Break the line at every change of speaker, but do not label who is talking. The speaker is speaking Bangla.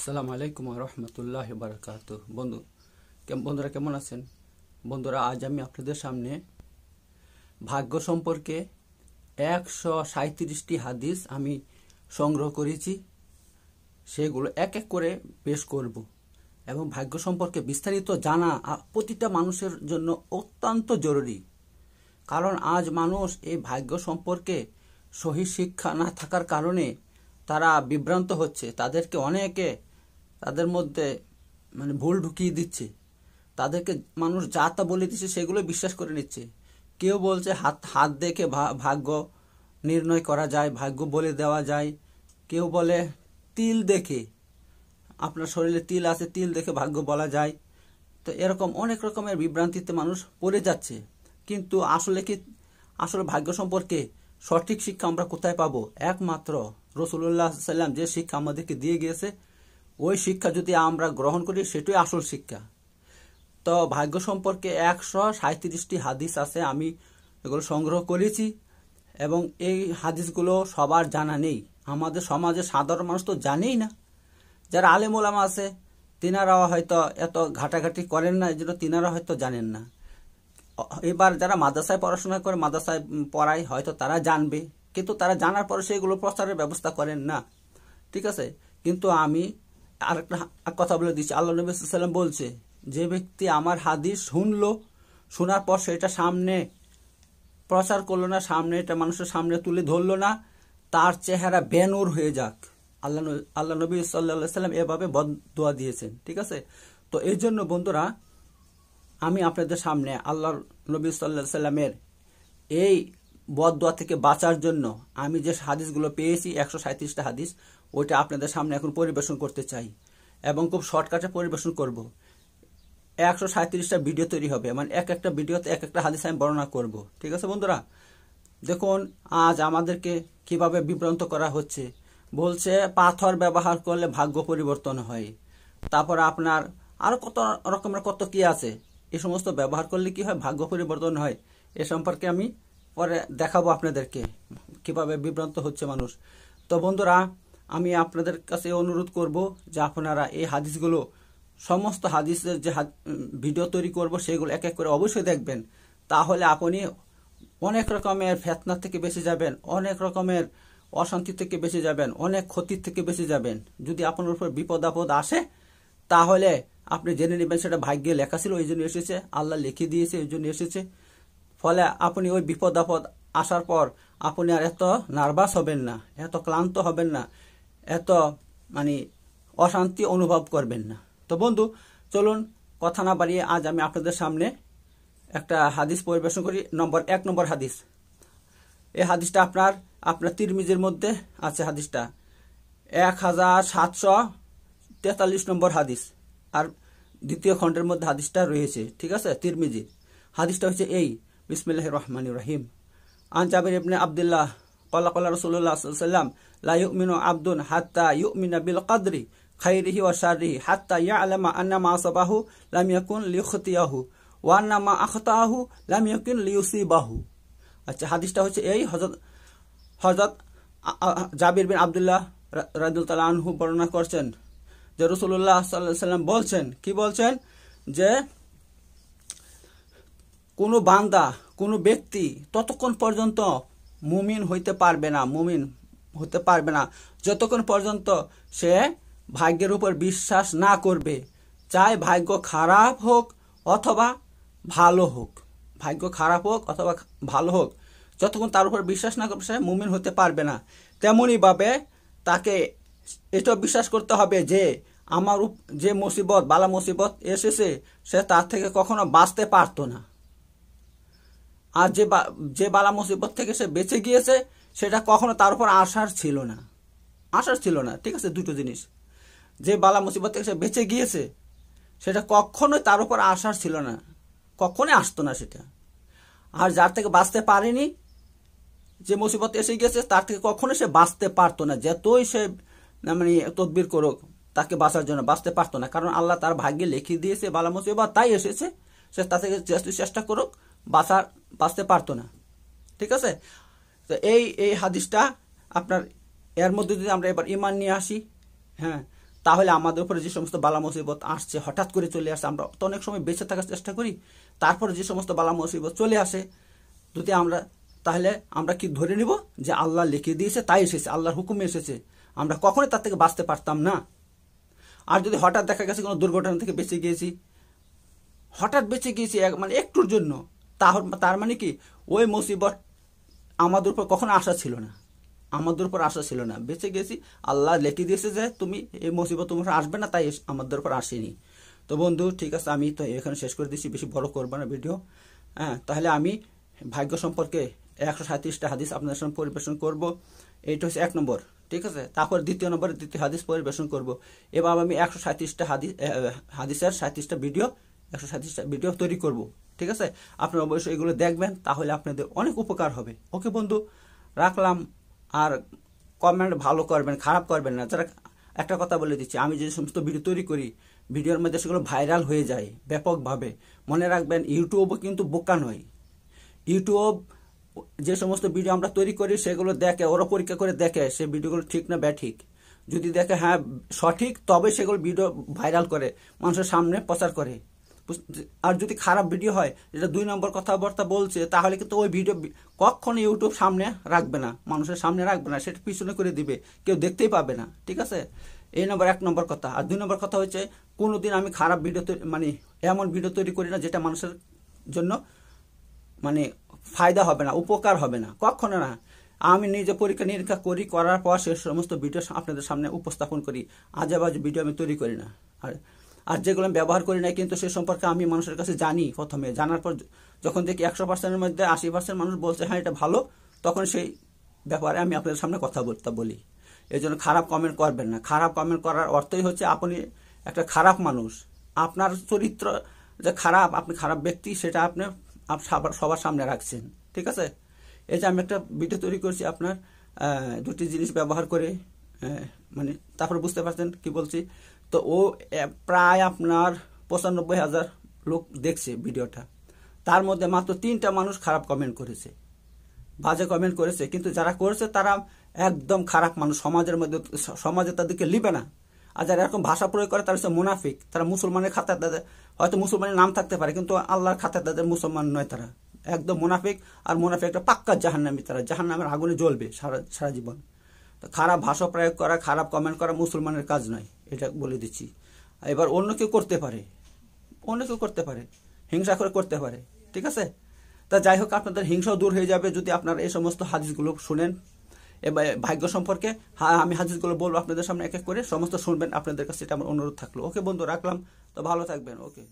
আসসালামু আলাইকুম রহমতুল্লাহ বারকাত। বন্ধুরা কেমন আছেন? বন্ধুরা, আজ আমি আপনাদের সামনে ভাগ্য সম্পর্কে 137টি হাদিস আমি সংগ্রহ করেছি। সেগুলো এক এক করে পেশ করব এবং ভাগ্য সম্পর্কে বিস্তারিত জানা প্রতিটা মানুষের জন্য অত্যন্ত জরুরি। কারণ আজ মানুষ এই ভাগ্য সম্পর্কে সহি শিক্ষা না থাকার কারণে তারা বিভ্রান্ত হচ্ছে। তাদেরকে অনেকে তাদের মধ্যে ভুল ঢুকিয়ে দিচ্ছে। তাদেরকে মানুষ যা তা বলে দিচ্ছে, সেগুলো বিশ্বাস করে নিচ্ছে। কেউ বলছে হাত দেখে ভাগ্য নির্ণয় করা যায়, ভাগ্য বলে দেওয়া যায়। কেউ বলে তিল দেখে, আপনার শরীরে তিল আছে, তিল দেখে ভাগ্য বলা যায়। তো এরকম অনেক রকমের বিভ্রান্তিতে মানুষ পড়ে যাচ্ছে। কিন্তু আসলে ভাগ্য সম্পর্কে সঠিক শিক্ষা আমরা কোথায় পাবো? একমাত্র রাসূলুল্লাহ সাল্লাম যে শিক্ষা আমাদেরকে দিয়ে গিয়েছে, ওই শিক্ষা যদি আমরা গ্রহণ করি, সেটাই আসল শিক্ষা। তো ভাগ্য সম্পর্কে 137টি হাদিস আছে, আমি এগুলো সংগ্রহ করেছি। এবং এই হাদিসগুলো সবার জানা নেই। আমাদের সমাজে সাধারণ মানুষ তো জানেই না। যারা আলেম ওলামা আছে, তিনারাও হয়তো এত ঘাটাঘাটি করেন না, এই জন্য তিনারা হয়তো জানেন না। এবার যারা মাদ্রাসায় পড়াশোনা করে, মাদ্রাসায় পড়ায়, হয়তো তারা জানবে, কিন্তু তারা জানার পরে সেগুলো প্রচারের ব্যবস্থা করেন না। ঠিক আছে? কিন্তু আমি আরেকটা কথা বলে দিচ্ছি। আল্লাহ নবী সাল্লাল্লাহু আলাইহি ওয়াসাল্লাম বলছে, যে ব্যক্তি আমার হাদিস শোনার পর সেটা সামনে প্রচার করলো না, সামনে এটা মানুষের সামনে তুলে ধরলো না, তার চেহারা বেনূর হয়ে যাক। আল্লাহ নবী সাল্লাল্লাহু আলাইহি ওয়াসাল্লাম এভাবে বদদুয়া দিয়েছেন। ঠিক আছে? তো এই জন্য বন্ধুরা, আমি আপনাদের সামনে আল্লাহ নবী সাল্লাল্লাহু আলাইহি ওয়াসাল্লামের এই বদদুয়া থেকে বাঁচার জন্য আমি যে হাদিসগুলো পেয়েছি, 137টা হাদিস, ওইটা আপনাদের সামনে এখন পরিবেশন করতে চাই এবং খুব শর্টকাটে পরিবেশন করব। 137টা ভিডিও তৈরি হবে, এক একটা ভিডিওতে এক একটা হাদিস আমি বর্ণনা করব। ঠিক আছে বন্ধুরা? দেখুন, আজ আমাদেরকে কিভাবে বিভ্রান্ত করা হচ্ছে। বলছে পাথর ব্যবহার করলে ভাগ্য পরিবর্তন হয়। তারপর আপনার আরো কত রকমের কত কি আছে, এই সমস্ত ব্যবহার করলে কি হয়, ভাগ্য পরিবর্তন হয়। এ সম্পর্কে আমি পরে দেখাবো আপনাদেরকে কিভাবে বিভ্রান্ত হচ্ছে মানুষ। তো বন্ধুরা, আমি আপনাদের কাছে অনুরোধ করব যে আপনারা এই হাদিসগুলো, সমস্ত হাদিসের যে ভিডিও তৈরি করব, সেগুলো এক এক করে অবশ্যই দেখবেন। তাহলে আপনি অনেক রকমের ফিতনা থেকে বেঁচে যাবেন, অনেক রকমের অশান্তি থেকে বেঁচে যাবেন, অনেক ক্ষতির থেকে বেঁচে যাবেন। যদি আপনার উপর বিপদ আপদ আসে, তাহলে আপনি জেনে নেবেন সেটা ভাগ্যে লেখা ছিল, এই জন্য এসেছে, আল্লাহ লিখে দিয়েছে, এই জন্য এসেছে। ফলে আপনি ওই বিপদ আপদ আসার পর আপনি আর এত নার্ভাস হবেন না, এত ক্লান্ত হবেন না, এত অশান্তি অনুভব করবেন না। তো বন্ধু, চলুন কথা না বাড়িয়ে আজ আমি আপনাদের সামনে একটা হাদিস পরিবেশন করি। 1 নম্বর হাদিস। এই হাদিসটা আপনার তিরমিজির মধ্যে আছে। হাদিসটা 1743 নম্বর হাদিস, আর দ্বিতীয় খণ্ডের মধ্যে হাদিসটা রয়েছে। ঠিক আছে? তিরমিজির হাদিসটা হচ্ছে এই, বিসমিল্লাহির রহমানির রহিম। আন জাবির ইবনে আব্দুল্লাহ ক্বালা ক্বালা রাসূলুল্লাহ সাল্লাল্লাহু আলাইহি ওয়াসাল্লাম, লা ইউমিনু আবদুন হাত্তা ইউমিনা বিল কদরি খাইরিহি ওয়া শাররিহি হাত্তা ইয়ালামা আন্না মা আসাবাহু লাম ইয়াকুন লিয়াখতিয়াহু ওয়া আন্না মা আখতাহু লাম ইয়াকুন লিয়ুসিবাহু। আচ্ছা, হাদিসটা হচ্ছে এই, হযরত জাবির বিন আব্দুল্লাহ রাদিয়াল্লাহু তাআলা আনহু বর্ণনা করছেন যে রাসূলুল্লাহ সাল্লাল্লাহু আলাইহি ওয়াসাল্লাম বলছেন, কি বলছেন, যে কোনো বান্দা, কোনো ব্যক্তি ততক্ষণ পর্যন্ত মুমিন হতে পারবে না যতক্ষণ পর্যন্ত সে ভাগ্যের উপর বিশ্বাস না করবে। চাই ভাগ্য খারাপ হোক অথবা ভালো হোক, যতক্ষণ তার উপর বিশ্বাস না করবে, সে মুমিন হতে পারবে না। তেমনি ভাবে তাকে এটা বিশ্বাস করতে হবে যে আমার যে বালা মুসিবত এসেছে, সে তার থেকে কখনো বাঁচতে পারতো না। আর যে বালা মুসিবত থেকে সে বেঁচে গিয়েছে, সেটা কখনো তার উপর আশার ছিল না। ঠিক আছে? দুটো জিনিস, যে বালা মুসিবত থেকে সে বেঁচে গিয়েছে, সেটা কখনোই তার উপর আশার ছিল না, কখনোই আসতো না সেটা। আর যার থেকে বাঁচতে পারেনি, যে মুসিবত এসে গিয়েছে, তার থেকে কখনো সে বাঁচতে পারতো না। যতই সে তদবির করুক, তাকে বাঁচার জন্য বাঁচতে পারতো না। কারণ আল্লাহ তার ভাগ্যে লিখে দিয়েছে বালা মুসিবত, তাই এসেছে। সে তা থেকে চেষ্টা করুক, বাঁচতে পারতো না। ঠিক আছে? তো এই হাদিসটা আপনার, এর মধ্যে যদি আমরা এবার ঈমান নিয়ে আসি, হ্যাঁ, তাহলে আমাদের উপরে যে সমস্ত বালা মুসিবত আসছে, হঠাৎ করে চলে আসে, আমরা তো অনেক সময় বেঁচে থাকার চেষ্টা করি, তারপরে যে সমস্ত বালা মুসিবত চলে আসে, যদি তাহলে আমরা কি ধরে নিব যে আল্লাহ লিখে দিয়েছে তাই এসেছে, আল্লাহর হুকুমে এসেছে, আমরা কখনোই তার থেকে বাঁচতে পারতাম না। আর যদি হঠাৎ দেখা গেছে কোনো দুর্ঘটনা থেকে বেঁচে গিয়েছি, হঠাৎ বেঁচে গিয়েছি মানে একটুর জন্য, তার মানে কি ওই মুসিবত আমাদের উপর কখনো আশা ছিল না, আমাদের উপর আশা ছিল না, বেঁচে গেছি, আল্লাহ লিখে দিয়েছে যে তুমি এই মুসিবত তোমার আসবে না, তাই আমাদের উপর আসেনি। তো বন্ধু ঠিক আছে, আমি তো এখানে শেষ করে দিচ্ছি, বেশি বড় করবো না ভিডিও। হ্যাঁ, তাহলে আমি ভাগ্য সম্পর্কে 137টা হাদিস আপনাদের সামনে পরিবেশন করব। এইটা হচ্ছে 1 নম্বর, ঠিক আছে। তারপর দ্বিতীয় নম্বরে দ্বিতীয় হাদিস পরিবেশন করব। এবার আমি 137টা হাদিসের 37টা ভিডিও 137টা ভিডিও তৈরি করব, ঠিক আছে। আপনারা অবশ্যই এগুলো দেখবেন, তাহলে আপনাদের অনেক উপকার হবে। ওকে বন্ধু, রাখলাম। আর কমেন্ট ভালো করবেন, খারাপ করবেন না। যারা, একটা কথা বলে দিচ্ছি, আমি যে সমস্ত ভিডিও তৈরি করি, ভিডিওর মধ্যে সেগুলো ভাইরাল হয়ে যায় ব্যাপকভাবে, মনে রাখবেন ইউটিউবও কিন্তু বোকা নয়। ইউটিউব যে সমস্ত ভিডিও আমরা তৈরি করি সেগুলো দেখে, ওরা পরীক্ষা করে দেখে সে ভিডিওগুলো ঠিক না ব্যাঠিক। যদি দেখে হ্যাঁ সঠিক, তবে সেগুলো ভিডিও ভাইরাল করে মানুষের সামনে প্রচার করে। আর যদি খারাপ ভিডিও হয়, যেটা 2 নম্বর কথাবার্তা বলছে, তাহলে কিন্তু ওই ভিডিও কখনো ইউটিউব সামনে রাখবে না, মানুষের সামনে রাখবে না, সেটা পিছনে করে দিবে, কেউ দেখতেই পাবে না, ঠিক আছে। এই নম্বর 1 নম্বর কথা। আর 2 নম্বর কথা হচ্ছে, কোনোদিন আমি খারাপ ভিডিও মানে এমন ভিডিও তৈরি করি না যেটা মানুষের জন্য মানে ফায়দা হবে না, উপকার হবে না, কখনো না। আমি নিজে পরীক্ষা নিরীক্ষা করার পর সে সমস্ত ভিডিও আপনাদের সামনে উপস্থাপন করি। আজেবাজে ভিডিও আমি তৈরি করি না। আর যেগুলো আমি ব্যবহার করি না, কিন্তু সে সম্পর্কে আমি মানুষের কাছে জানি। প্রথমে জানার পর যখন দেখি 100%-এর মধ্যে 80% মানুষ বলছে হ্যাঁ এটা ভালো, তখন সেই ব্যাপারে আমি আপনাদের সামনে কথা বলি। এই জন্য খারাপ কমেন্ট করবেন না। খারাপ কমেন্ট করার অর্থই হচ্ছে আপনি একটা খারাপ মানুষ, আপনার চরিত্র যে খারাপ, আপনি খারাপ ব্যক্তি, সেটা আপনি সবার সামনে রাখছেন, ঠিক আছে। এই যে আমি একটা ভিডিও তৈরি করছি আপনার 2টি জিনিস ব্যবহার করে, মানে তারপর বুঝতে পারছেন কি বলছি। তো ও প্রায় আপনার 95,000 লোক দেখছে ভিডিওটা, তার মধ্যে মাত্র 3টা মানুষ খারাপ কমেন্ট করেছে, বাজে কমেন্ট করেছে। কিন্তু যারা করেছে তারা একদম খারাপ মানুষ, সমাজে তাদেরকে লিবে না। আর যারা এরকম ভাষা প্রয়োগ করে তারা হচ্ছে মুনাফিক। তারা মুসলমানের খাতায়, তাদের হয়তো মুসলমানের নাম থাকতে পারে, কিন্তু আল্লাহর খাতায় তাদের মুসলমান নয়, তারা একদম মুনাফিক। আর মুনাফিক একটা পাক্কা জাহান্নামী, তারা জাহান্নামের আগুনে জ্বলবে সারা জীবন। তো খারাপ ভাষা প্রয়োগ করা, খারাপ কমেন্ট করা মুসলমানের কাজ নয়, এটা বলে দিচ্ছি। এবার অন্য কেউ করতে পারে, হিংসা করে করতে পারে, ঠিক আছে। তা যাই হোক, আপনাদের হিংসাও দূর হয়ে যাবে যদি আপনারা এই সমস্ত হাদিসগুলো শুনেন। এবার ভাগ্য সম্পর্কে আমি হাদিসগুলো বলবো আপনাদের সামনে এক এক করে, সমস্ত শুনবেন। আপনাদের কাছে এটা আমার অনুরোধ থাকলো। ওকে বন্ধু, রাখলাম। তো ভালো থাকবেন। ওকে।